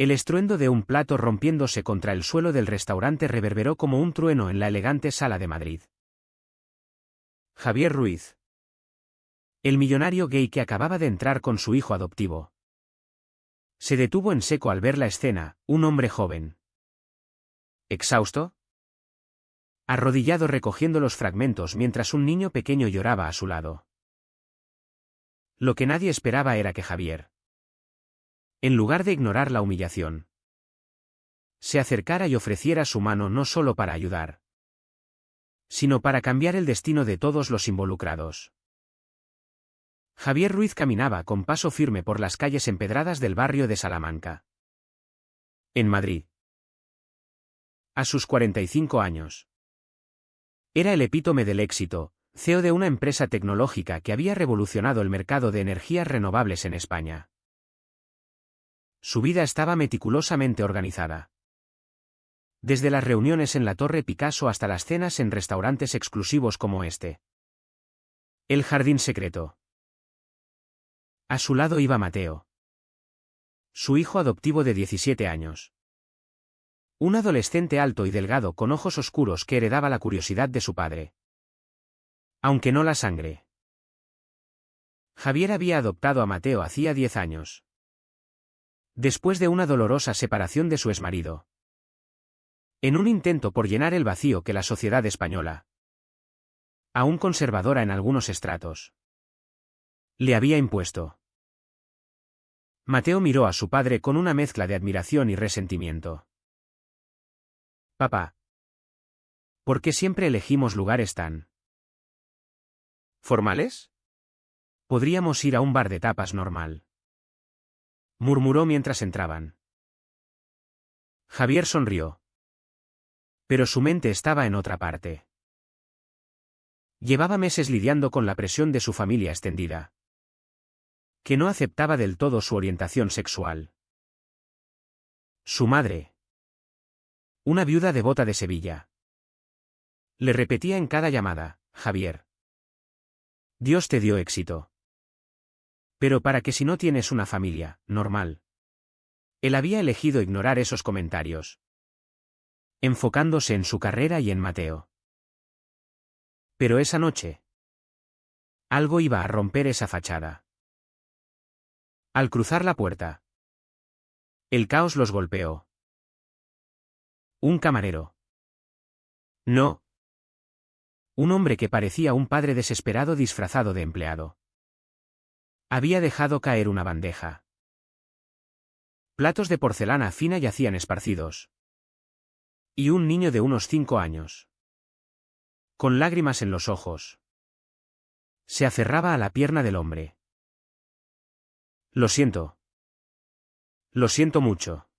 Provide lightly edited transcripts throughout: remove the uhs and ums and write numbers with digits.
El estruendo de un plato rompiéndose contra el suelo del restaurante reverberó como un trueno en la elegante sala de Madrid. Javier Ruiz. El millonario gay que acababa de entrar con su hijo adoptivo. Se detuvo en seco al ver la escena, un hombre joven. ¿Exhausto? Arrodillado recogiendo los fragmentos mientras un niño pequeño lloraba a su lado. Lo que nadie esperaba era que Javier, en lugar de ignorar la humillación, se acercara y ofreciera su mano no solo para ayudar, sino para cambiar el destino de todos los involucrados. Javier Ruiz caminaba con paso firme por las calles empedradas del barrio de Salamanca, en Madrid. A sus 45 años. Era el epítome del éxito, CEO de una empresa tecnológica que había revolucionado el mercado de energías renovables en España. Su vida estaba meticulosamente organizada. Desde las reuniones en la Torre Picasso hasta las cenas en restaurantes exclusivos como este. El jardín secreto. A su lado iba Mateo, su hijo adoptivo de 17 años. Un adolescente alto y delgado con ojos oscuros que heredaba la curiosidad de su padre, aunque no la sangre. Javier había adoptado a Mateo hacía 10 años. Después de una dolorosa separación de su exmarido. En un intento por llenar el vacío que la sociedad española, aún conservadora en algunos estratos, le había impuesto. Mateo miró a su padre con una mezcla de admiración y resentimiento. Papá, ¿por qué siempre elegimos lugares tan formales? Podríamos ir a un bar de tapas normal, murmuró mientras entraban. Javier sonrió. Pero su mente estaba en otra parte. Llevaba meses lidiando con la presión de su familia extendida, que no aceptaba del todo su orientación sexual. Su madre, una viuda devota de Sevilla, le repetía en cada llamada: Javier, Dios te dio éxito. Pero para que si no tienes una familia normal. Él había elegido ignorar esos comentarios, enfocándose en su carrera y en Mateo. Pero esa noche, algo iba a romper esa fachada. Al cruzar la puerta, el caos los golpeó. Un camarero. No. Un hombre que parecía un padre desesperado disfrazado de empleado. Había dejado caer una bandeja. Platos de porcelana fina yacían esparcidos. Y un niño de unos 5 años, con lágrimas en los ojos, se aferraba a la pierna del hombre. Lo siento. Lo siento mucho.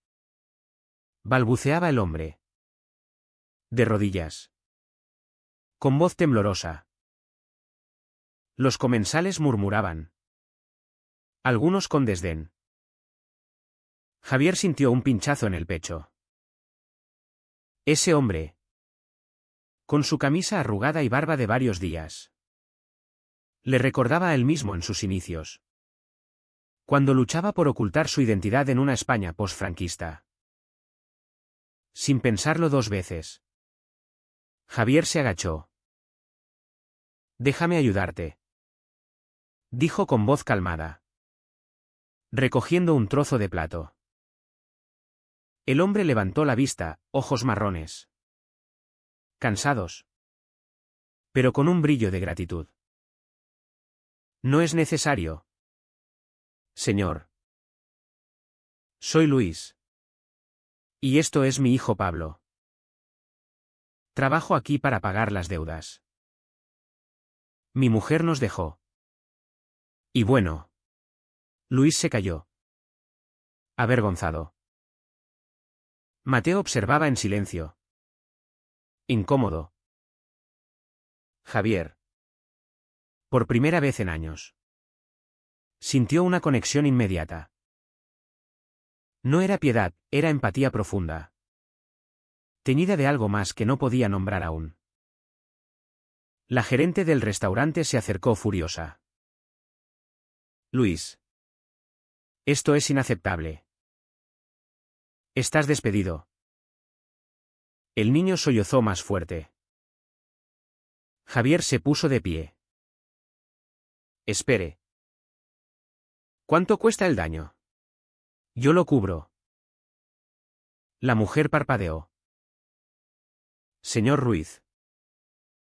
Balbuceaba el hombre. De rodillas. Con voz temblorosa. Los comensales murmuraban. Algunos con desdén. Javier sintió un pinchazo en el pecho. Ese hombre, con su camisa arrugada y barba de varios días, le recordaba a él mismo en sus inicios, cuando luchaba por ocultar su identidad en una España posfranquista. Sin pensarlo 2 veces, Javier se agachó. Déjame ayudarte, dijo con voz calmada, recogiendo un trozo de plato. El hombre levantó la vista, ojos marrones, cansados, pero con un brillo de gratitud. No es necesario, señor. Soy Luis. Y esto es mi hijo Pablo. Trabajo aquí para pagar las deudas. Mi mujer nos dejó. Y bueno. Luis se calló, avergonzado. Mateo observaba en silencio. Incómodo. Javier. Por primera vez en años, sintió una conexión inmediata. No era piedad, era empatía profunda, teñida de algo más que no podía nombrar aún. La gerente del restaurante se acercó furiosa. Luis. Esto es inaceptable. Estás despedido. El niño sollozó más fuerte. Javier se puso de pie. Espere. ¿Cuánto cuesta el daño? Yo lo cubro. La mujer parpadeó. Señor Ruiz.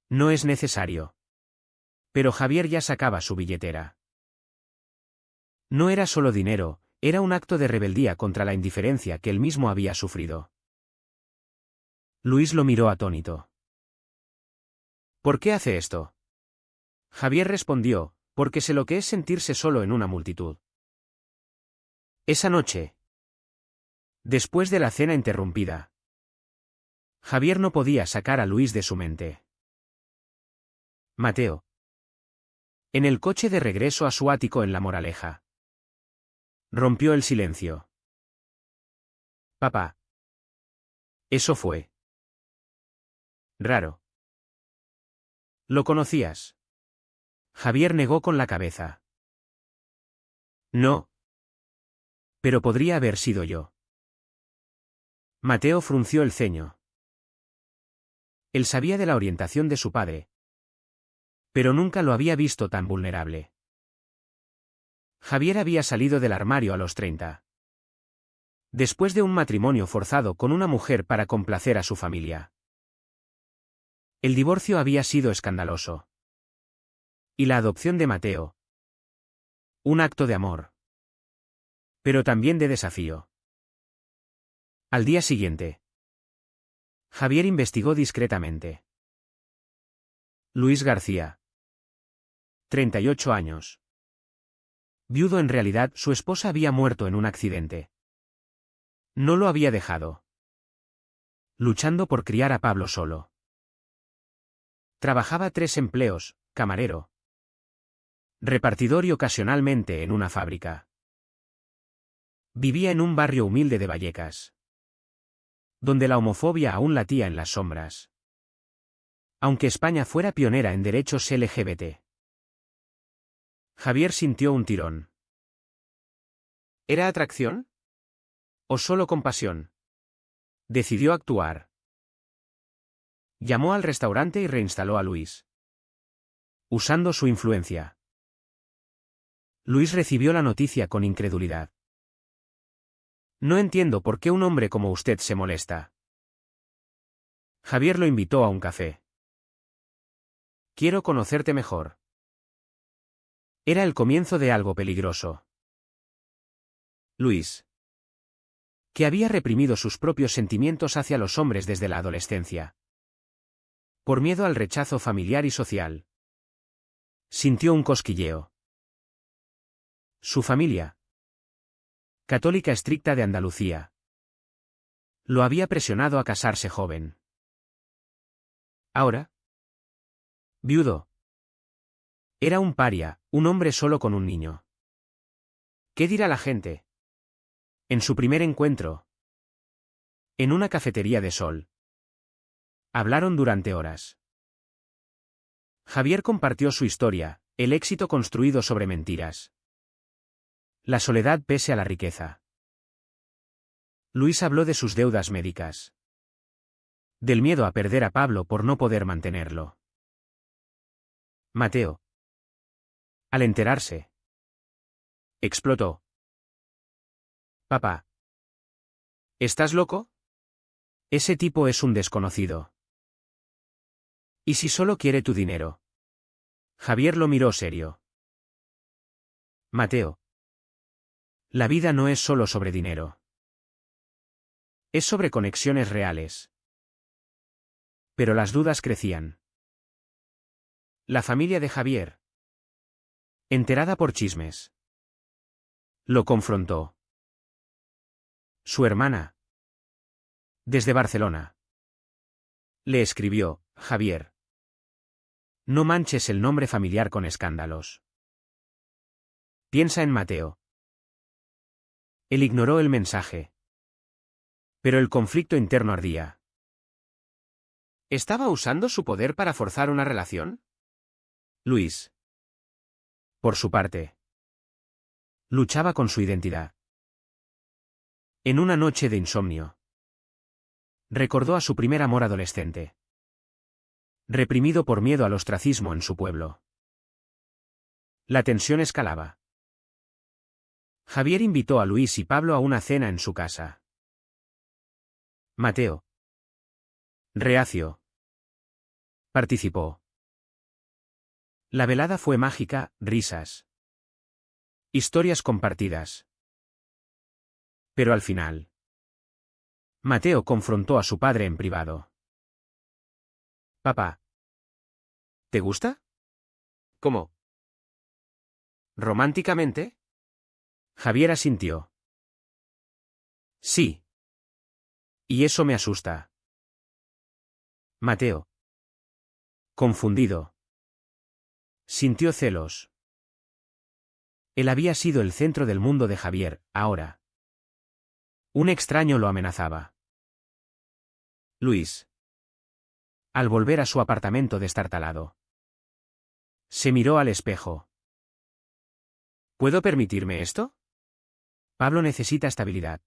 No es necesario. Pero Javier ya sacaba su billetera. No era solo dinero, era un acto de rebeldía contra la indiferencia que él mismo había sufrido. Luis lo miró atónito. ¿Por qué hace esto? Javier respondió, porque sé lo que es sentirse solo en una multitud. Esa noche, después de la cena interrumpida, Javier no podía sacar a Luis de su mente. Mateo. En el coche de regreso a su ático en La Moraleja. Rompió el silencio. Papá. Eso fue raro. ¿Lo conocías? Javier negó con la cabeza. No. Pero podría haber sido yo. Mateo frunció el ceño. Él sabía de la orientación de su padre. Pero nunca lo había visto tan vulnerable. Javier había salido del armario a los 30. Después de un matrimonio forzado con una mujer para complacer a su familia. El divorcio había sido escandaloso. Y la adopción de Mateo. Un acto de amor. Pero también de desafío. Al día siguiente. Javier investigó discretamente. Luis García. 38 años. Viudo. En realidad, su esposa había muerto en un accidente. No lo había dejado. Luchando por criar a Pablo solo. Trabajaba 3 empleos, camarero, repartidor y ocasionalmente en una fábrica. Vivía en un barrio humilde de Vallecas, donde la homofobia aún latía en las sombras. Aunque España fuera pionera en derechos LGBT. Javier sintió un tirón. ¿Era atracción? ¿O solo compasión? Decidió actuar. Llamó al restaurante y reinstaló a Luis. Usando su influencia. Luis recibió la noticia con incredulidad. No entiendo por qué un hombre como usted se molesta. Javier lo invitó a un café. Quiero conocerte mejor. Era el comienzo de algo peligroso. Luis, que había reprimido sus propios sentimientos hacia los hombres desde la adolescencia. Por miedo al rechazo familiar y social. Sintió un cosquilleo. Su familia. Católica estricta de Andalucía. Lo había presionado a casarse joven. Ahora. Viudo. Era un paria, un hombre solo con un niño. ¿Qué dirá la gente? En su primer encuentro. En una cafetería de Sol. Hablaron durante horas. Javier compartió su historia, el éxito construido sobre mentiras. La soledad pese a la riqueza. Luis habló de sus deudas médicas. Del miedo a perder a Pablo por no poder mantenerlo. Mateo. Al enterarse. Explotó. Papá. ¿Estás loco? Ese tipo es un desconocido. ¿Y si solo quiere tu dinero? Javier lo miró serio. Mateo. La vida no es solo sobre dinero. Es sobre conexiones reales. Pero las dudas crecían. La familia de Javier. Enterada por chismes. Lo confrontó. Su hermana. Desde Barcelona. Le escribió, Javier. No manches el nombre familiar con escándalos. Piensa en Mateo. Él ignoró el mensaje. Pero el conflicto interno ardía. ¿Estaba usando su poder para forzar una relación? Luis. Por su parte. Luchaba con su identidad. En una noche de insomnio, recordó a su primer amor adolescente, reprimido por miedo al ostracismo en su pueblo. La tensión escalaba. Javier invitó a Luis y Pablo a una cena en su casa. Mateo, reacio, participó. La velada fue mágica, risas, historias compartidas. Pero al final, Mateo confrontó a su padre en privado. Papá, ¿te gusta? ¿Cómo? ¿Románticamente? Javier asintió. Sí. Y eso me asusta. Mateo, confundido, sintió celos. Él había sido el centro del mundo de Javier, ahora. Un extraño lo amenazaba. Luis. Al volver a su apartamento destartalado, se miró al espejo. ¿Puedo permitirme esto? Pablo necesita estabilidad.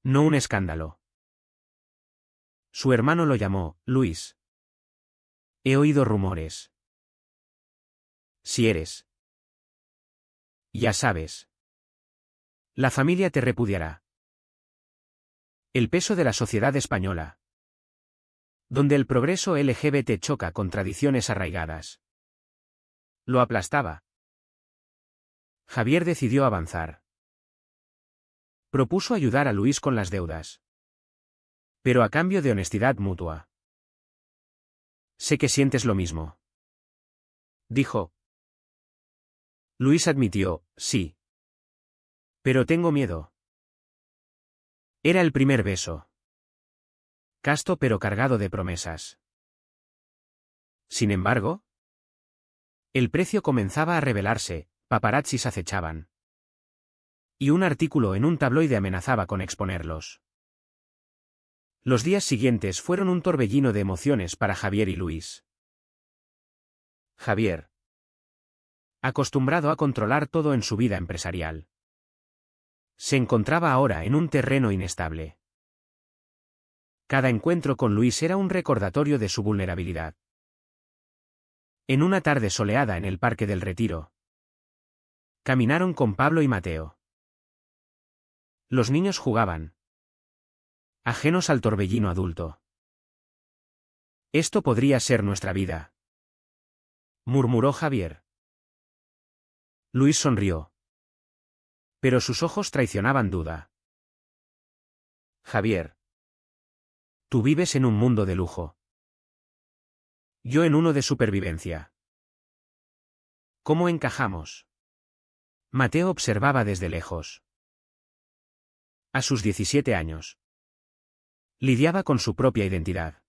No un escándalo. Su hermano lo llamó, Luis. He oído rumores. Si eres. Ya sabes. La familia te repudiará. El peso de la sociedad española, donde el progreso LGBT choca con tradiciones arraigadas, lo aplastaba. Javier decidió avanzar. Propuso ayudar a Luis con las deudas, pero a cambio de honestidad mutua. Sé que sientes lo mismo, dijo. Luis admitió, sí. Pero tengo miedo. Era el primer beso. Casto pero cargado de promesas. Sin embargo, el precio comenzaba a revelarse, paparazzis acechaban. Y un artículo en un tabloide amenazaba con exponerlos. Los días siguientes fueron un torbellino de emociones para Javier y Luis. Javier, acostumbrado a controlar todo en su vida empresarial, se encontraba ahora en un terreno inestable. Cada encuentro con Luis era un recordatorio de su vulnerabilidad. En una tarde soleada en el Parque del Retiro, caminaron con Pablo y Mateo. Los niños jugaban, ajenos al torbellino adulto. Esto podría ser nuestra vida, murmuró Javier. Luis sonrió, pero sus ojos traicionaban duda. Javier, tú vives en un mundo de lujo. Yo en uno de supervivencia. ¿Cómo encajamos? Mateo observaba desde lejos. A sus 17 años, lidiaba con su propia identidad.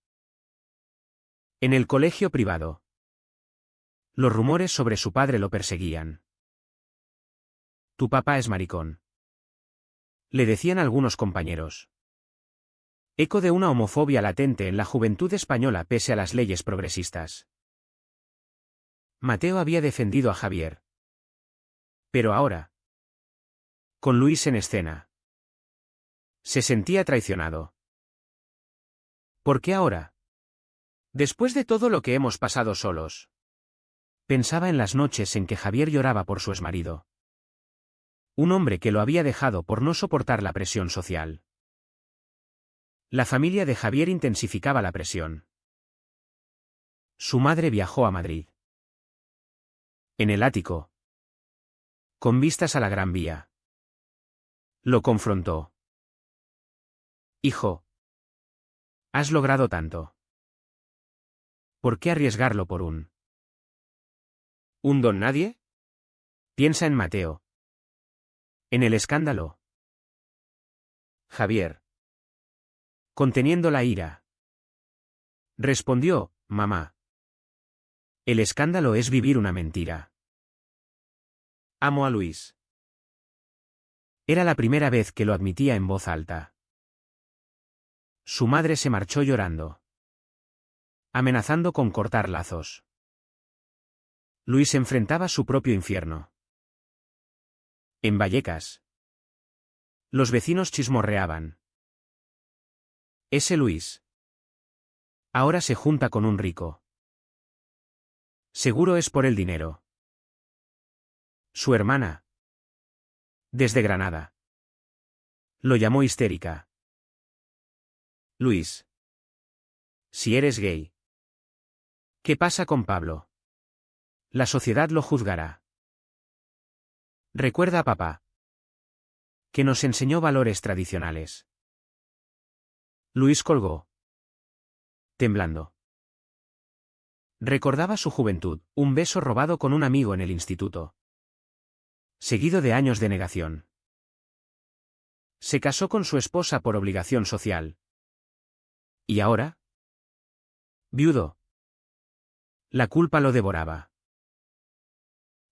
En el colegio privado, los rumores sobre su padre lo perseguían. Tu papá es maricón, le decían algunos compañeros. Eco de una homofobia latente en la juventud española pese a las leyes progresistas. Mateo había defendido a Javier. Pero ahora, con Luis en escena, se sentía traicionado. ¿Por qué ahora? Después de todo lo que hemos pasado solos. Pensaba en las noches en que Javier lloraba por su exmarido. Un hombre que lo había dejado por no soportar la presión social. La familia de Javier intensificaba la presión. Su madre viajó a Madrid. En el ático, con vistas a la Gran Vía, lo confrontó. Hijo, has logrado tanto. ¿Por qué arriesgarlo por un don nadie? Piensa en Mateo. En el escándalo. Javier, conteniendo la ira, respondió, mamá. El escándalo es vivir una mentira. Amo a Luis. Era la primera vez que lo admitía en voz alta. Su madre se marchó llorando, amenazando con cortar lazos. Luis enfrentaba su propio infierno. En Vallecas, Los vecinos chismorreaban. Ese Luis. Ahora se junta con un rico. Seguro es por el dinero. Su hermana. Desde Granada. Lo llamó histérica. Luis. Si eres gay. ¿Qué pasa con Pablo? La sociedad lo juzgará. Recuerda a papá. Que nos enseñó valores tradicionales. Luis colgó. Temblando. Recordaba su juventud, un beso robado con un amigo en el instituto. Seguido de años de negación. Se casó con su esposa por obligación social. ¿Y ahora? Viudo. La culpa lo devoraba.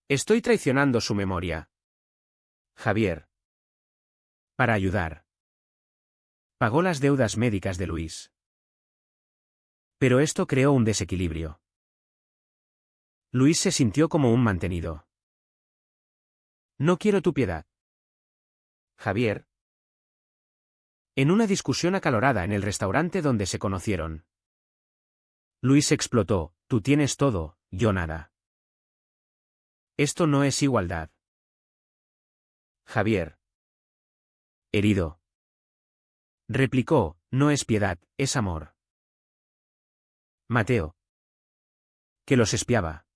Estoy traicionando su memoria. Javier. Para ayudar. Pagó las deudas médicas de Luis. Pero esto creó un desequilibrio. Luis se sintió como un mantenido. No quiero tu piedad. Javier. En una discusión acalorada en el restaurante donde se conocieron. Luis explotó, tú tienes todo, yo nada. Esto no es igualdad. Javier. Herido. Replicó, no es piedad, es amor. Mateo. Que los espiaba.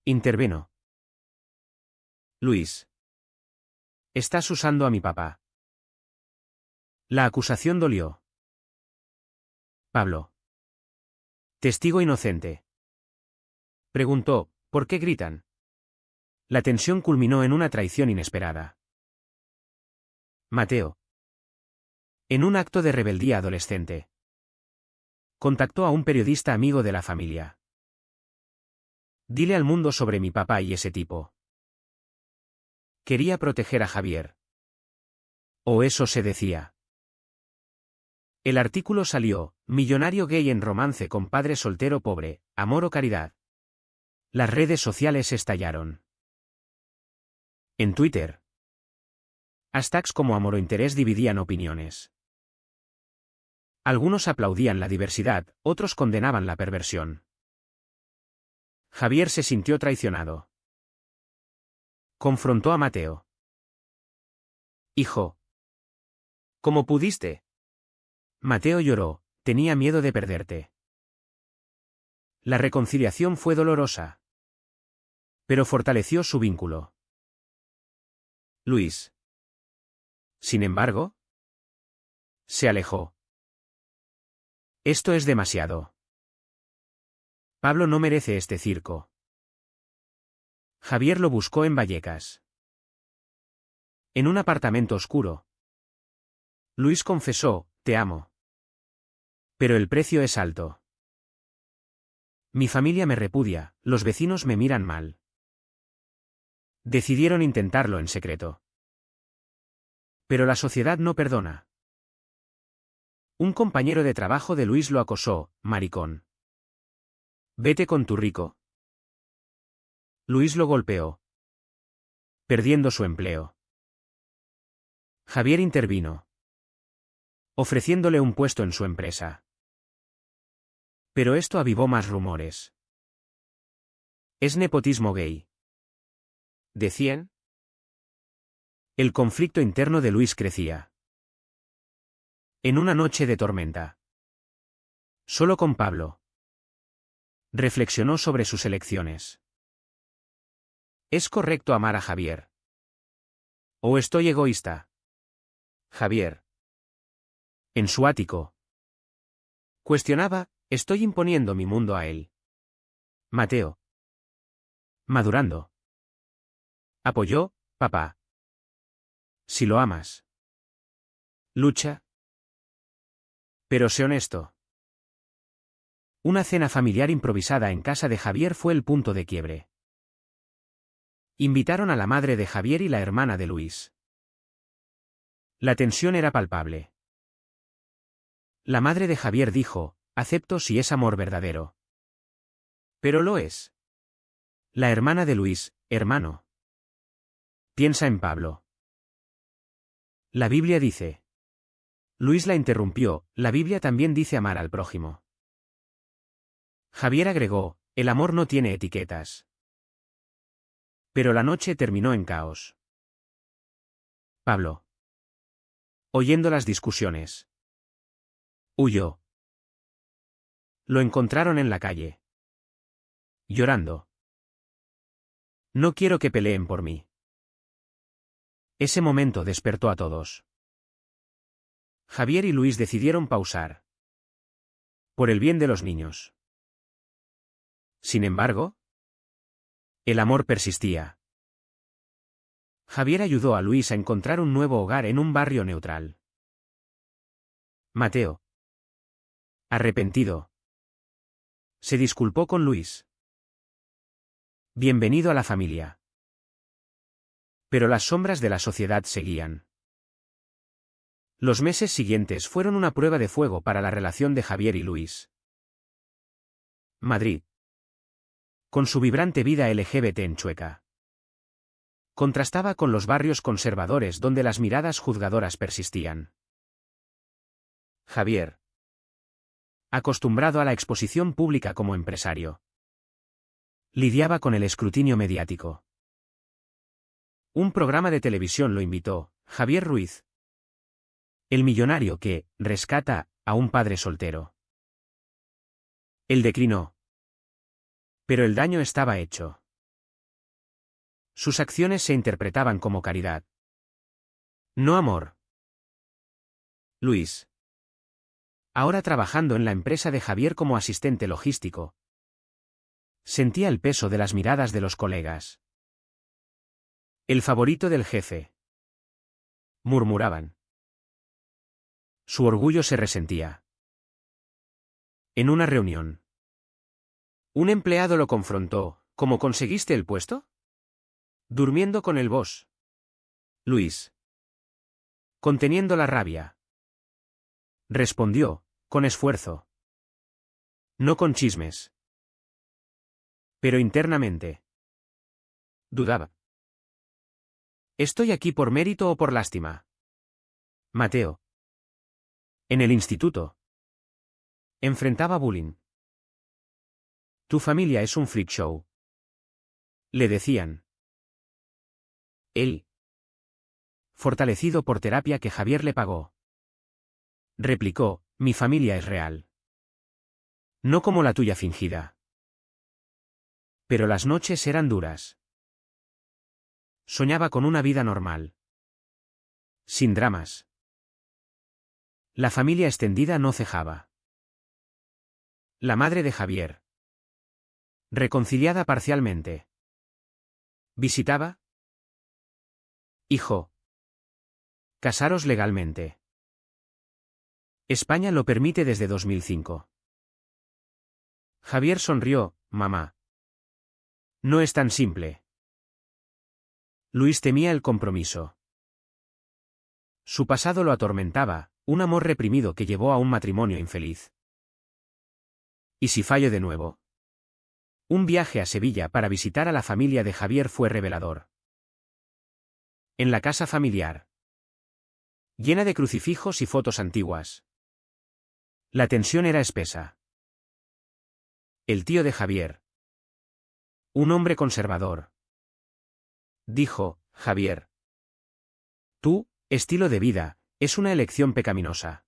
Intervino. Luis. Estás usando a mi papá. La acusación dolió. Pablo. Testigo inocente. Preguntó, ¿por qué gritan? La tensión culminó en una traición inesperada. Mateo. En un acto de rebeldía adolescente. Contactó a un periodista amigo de la familia. Dile al mundo sobre mi papá y ese tipo. Quería proteger a Javier. O eso se decía. El artículo salió, millonario gay en romance con padre soltero pobre, amor o caridad. Las redes sociales estallaron. En Twitter. Hashtags como amor o interés dividían opiniones. Algunos aplaudían la diversidad, otros condenaban la perversión. Javier se sintió traicionado. Confrontó a Mateo. Hijo. ¿Cómo pudiste? Mateo lloró, tenía miedo de perderte. La reconciliación fue dolorosa. Pero fortaleció su vínculo. Luis. Sin embargo. Se alejó. Esto es demasiado. Pablo no merece este circo. Javier lo buscó en Vallecas. En un apartamento oscuro. Luis confesó, te amo. Pero el precio es alto. Mi familia me repudia, los vecinos me miran mal. Decidieron intentarlo en secreto. Pero la sociedad no perdona. Un compañero de trabajo de Luis lo acosó, maricón. Vete con tu rico. Luis lo golpeó. Perdiendo su empleo. Javier intervino. Ofreciéndole un puesto en su empresa. Pero esto avivó más rumores. ¿Es nepotismo gay? ¿Decían? El conflicto interno de Luis crecía. En una noche de tormenta. Solo con Pablo. Reflexionó sobre sus elecciones. ¿Es correcto amar a Javier? ¿O estoy egoísta? Javier. En su ático. Cuestionaba, estoy imponiendo mi mundo a él. Mateo. Madurando. Apoyó, papá. Si lo amas. Lucha. Pero sé honesto. Una cena familiar improvisada en casa de Javier fue el punto de quiebre. Invitaron a la madre de Javier y la hermana de Luis. La tensión era palpable. La madre de Javier dijo, acepto si es amor verdadero. Pero lo es. La hermana de Luis, hermano. Piensa en Pablo. La Biblia dice. Luis la interrumpió, la Biblia también dice amar al prójimo. Javier agregó, el amor no tiene etiquetas. Pero la noche terminó en caos. Pablo. Oyendo las discusiones. Huyó. Lo encontraron en la calle. Llorando. No quiero que peleen por mí. Ese momento despertó a todos. Javier y Luis decidieron pausar. Por el bien de los niños. Sin embargo, el amor persistía. Javier ayudó a Luis a encontrar un nuevo hogar en un barrio neutral. Mateo. Arrepentido. Se disculpó con Luis. Bienvenido a la familia. Pero las sombras de la sociedad seguían. Los meses siguientes fueron una prueba de fuego para la relación de Javier y Luis. Madrid. Con su vibrante vida LGBT en Chueca. Contrastaba con los barrios conservadores donde las miradas juzgadoras persistían. Javier. Acostumbrado a la exposición pública como empresario. Lidiaba con el escrutinio mediático. Un programa de televisión lo invitó, Javier Ruiz. El millonario que rescata a un padre soltero. Él declinó. Pero el daño estaba hecho. Sus acciones se interpretaban como caridad. No amor. Luis. Ahora trabajando en la empresa de Javier como asistente logístico. Sentía el peso de las miradas de los colegas. El favorito del jefe. Murmuraban. Su orgullo se resentía. En una reunión. Un empleado lo confrontó. ¿Cómo conseguiste el puesto? Durmiendo con el boss. Luis. Conteniendo la rabia. Respondió, con esfuerzo. No con chismes. Pero internamente. Dudaba. ¿Estoy aquí por mérito o por lástima? Mateo. En el instituto. Enfrentaba bullying. Tu familia es un freak show. Le decían. Él. Fortalecido por terapia que Javier le pagó. Replicó, mi familia es real. No como la tuya fingida. Pero las noches eran duras. Soñaba con una vida normal. Sin dramas. La familia extendida no cejaba. La madre de Javier. Reconciliada parcialmente. ¿Visitaba? Hijo. Casaros legalmente. España lo permite desde 2005. Javier sonrió, mamá. No es tan simple. Luis temía el compromiso. Su pasado lo atormentaba, un amor reprimido que llevó a un matrimonio infeliz. ¿Y si fallo de nuevo? Un viaje a Sevilla para visitar a la familia de Javier fue revelador. En la casa familiar. Llena de crucifijos y fotos antiguas. La tensión era espesa. El tío de Javier. Un hombre conservador. Dijo, Javier. Tu estilo de vida es una elección pecaminosa.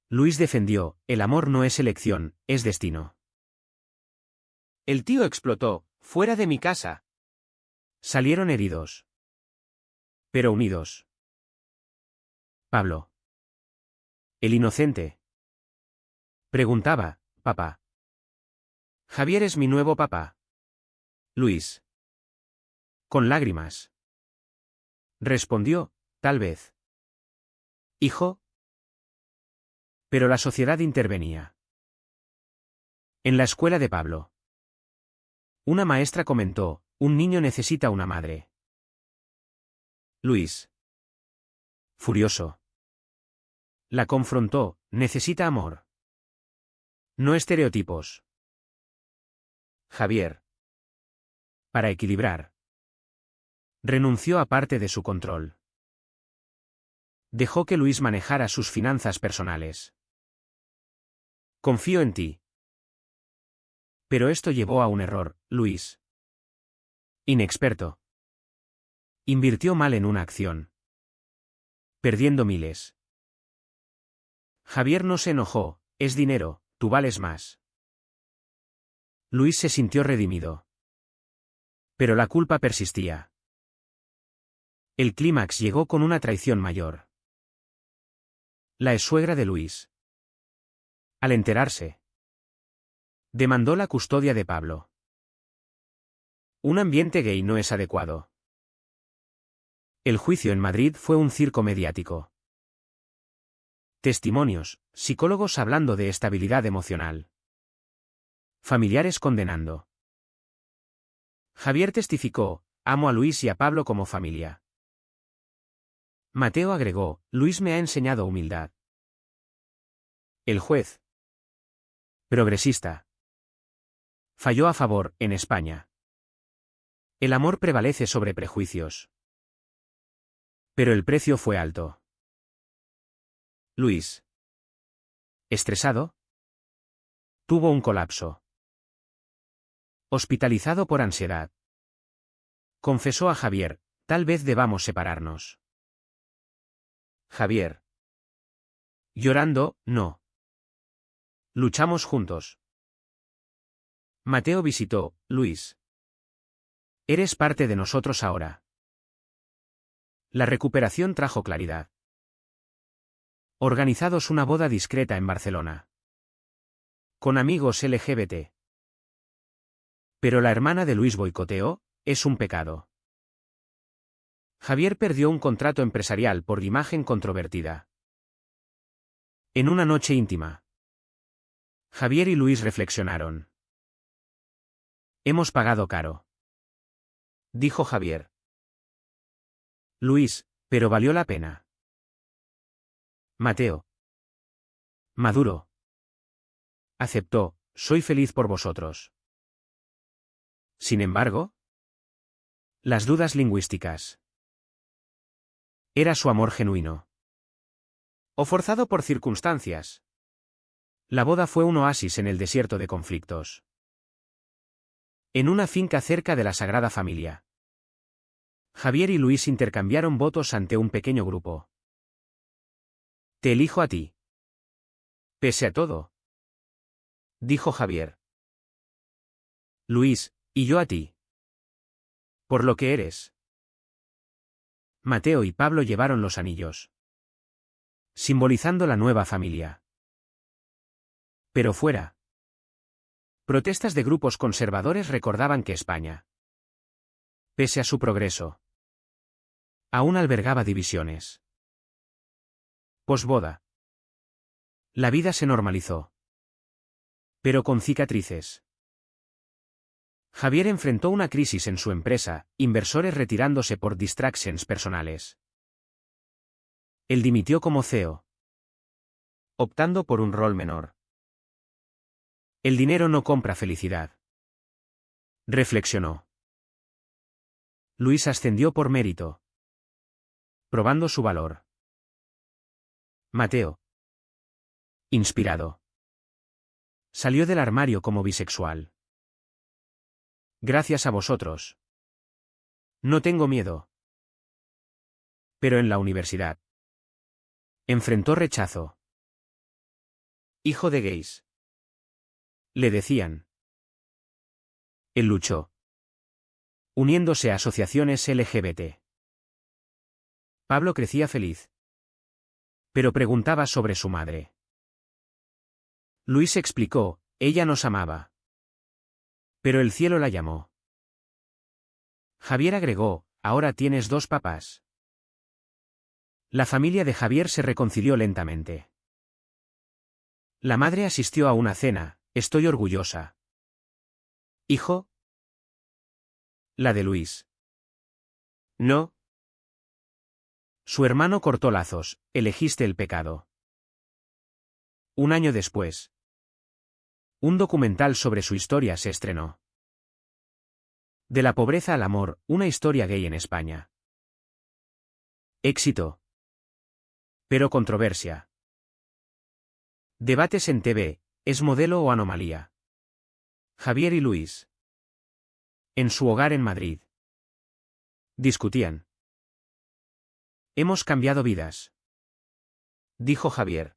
Luis defendió, el amor no es elección, es destino. El tío explotó, fuera de mi casa. Salieron heridos. Pero unidos. Pablo. El inocente. Preguntaba, papá. Javier es mi nuevo papá. Luis. Con lágrimas. Respondió, tal vez. Hijo. Pero la sociedad intervenía. En la escuela de Pablo. Una maestra comentó, un niño necesita una madre. Luis. Furioso. La confrontó, necesita amor. No estereotipos. Javier. Para equilibrar. Renunció a parte de su control. Dejó que Luis manejara sus finanzas personales. Confío en ti. Pero esto llevó a un error, Luis. Inexperto. Invirtió mal en una acción. Perdiendo miles. Javier no se enojó, es dinero, tú vales más. Luis se sintió redimido. Pero la culpa persistía. El clímax llegó con una traición mayor. La exsuegra de Luis. Al enterarse, demandó la custodia de Pablo. Un ambiente gay no es adecuado. El juicio en Madrid fue un circo mediático. Testimonios, psicólogos hablando de estabilidad emocional. Familiares condenando. Javier testificó, amo a Luis y a Pablo como familia. Mateo agregó, Luis me ha enseñado humildad. El juez. Progresista. Falló a favor, en España. El amor prevalece sobre prejuicios. Pero el precio fue alto. Luis. Estresado. Tuvo un colapso. Hospitalizado por ansiedad. Confesó a Javier, tal vez debamos separarnos. Javier. Llorando, no. Luchamos juntos. Mateo visitó, Luis. Eres parte de nosotros ahora. La recuperación trajo claridad. Organizados una boda discreta en Barcelona. Con amigos LGBT. Pero la hermana de Luis boicoteó, es un pecado. Javier perdió un contrato empresarial por imagen controvertida. En una noche íntima. Javier y Luis reflexionaron. Hemos pagado caro. Dijo Javier. Luis, pero valió la pena. Mateo. Maduro. Aceptó, soy feliz por vosotros. Sin embargo, las dudas lingüísticas. ¿Era su amor genuino? ¿O forzado por circunstancias? La boda fue un oasis en el desierto de conflictos. En una finca cerca de la Sagrada Familia. Javier y Luis intercambiaron votos ante un pequeño grupo. Te elijo a ti. Pese a todo. Dijo Javier. Luis, y yo a ti. Por lo que eres. Mateo y Pablo llevaron los anillos. Simbolizando la nueva familia. Pero fuera. Protestas de grupos conservadores recordaban que España, pese a su progreso, aún albergaba divisiones. Posboda. La vida se normalizó. Pero con cicatrices. Javier enfrentó una crisis en su empresa, inversores retirándose por distractions personales. Él dimitió como CEO, optando por un rol menor. El dinero no compra felicidad. Reflexionó. Luis ascendió por mérito, probando su valor. Mateo. Inspirado. Salió del armario como bisexual. Gracias a vosotros. No tengo miedo. Pero en la universidad. Enfrentó rechazo. Hijo de gays. Le decían. Él luchó. Uniéndose a asociaciones LGBT. Pablo crecía feliz. Pero preguntaba sobre su madre. Luis explicó, ella nos amaba. Pero el cielo la llamó. Javier agregó, ahora tienes dos papás. La familia de Javier se reconcilió lentamente. La madre asistió a una cena, estoy orgullosa. ¿Hijo? La de Luis. No. Su hermano cortó lazos, elegiste el pecado. Un año después. Un documental sobre su historia se estrenó. De la pobreza al amor, una historia gay en España. Éxito. Pero controversia. Debates en TV, ¿es modelo o anomalía? Javier y Luis. En su hogar en Madrid. Discutían. Hemos cambiado vidas. Dijo Javier.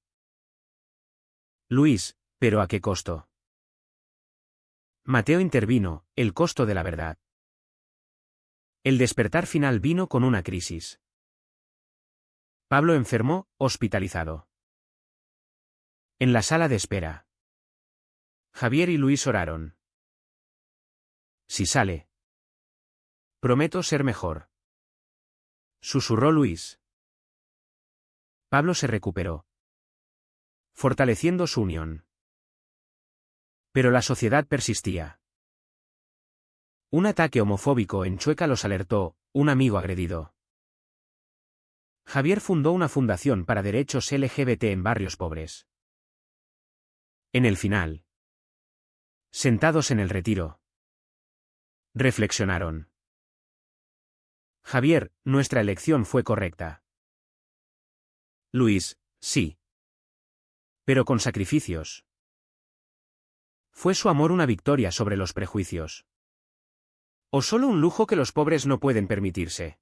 Luis, ¿pero a qué costo? Mateo intervino, el costo de la verdad. El despertar final vino con una crisis. Pablo enfermó, hospitalizado. En la sala de espera. Javier y Luis oraron. Si sale. Prometo ser mejor. Susurró Luis. Pablo se recuperó, fortaleciendo su unión. Pero la sociedad persistía. Un ataque homofóbico en Chueca los alertó, un amigo agredido. Javier fundó una fundación para derechos LGBT en barrios pobres. En el final. Sentados en el retiro. Reflexionaron. Javier, nuestra elección fue correcta. Luis, sí. Pero con sacrificios. ¿Fue su amor una victoria sobre los prejuicios? ¿O solo un lujo que los pobres no pueden permitirse?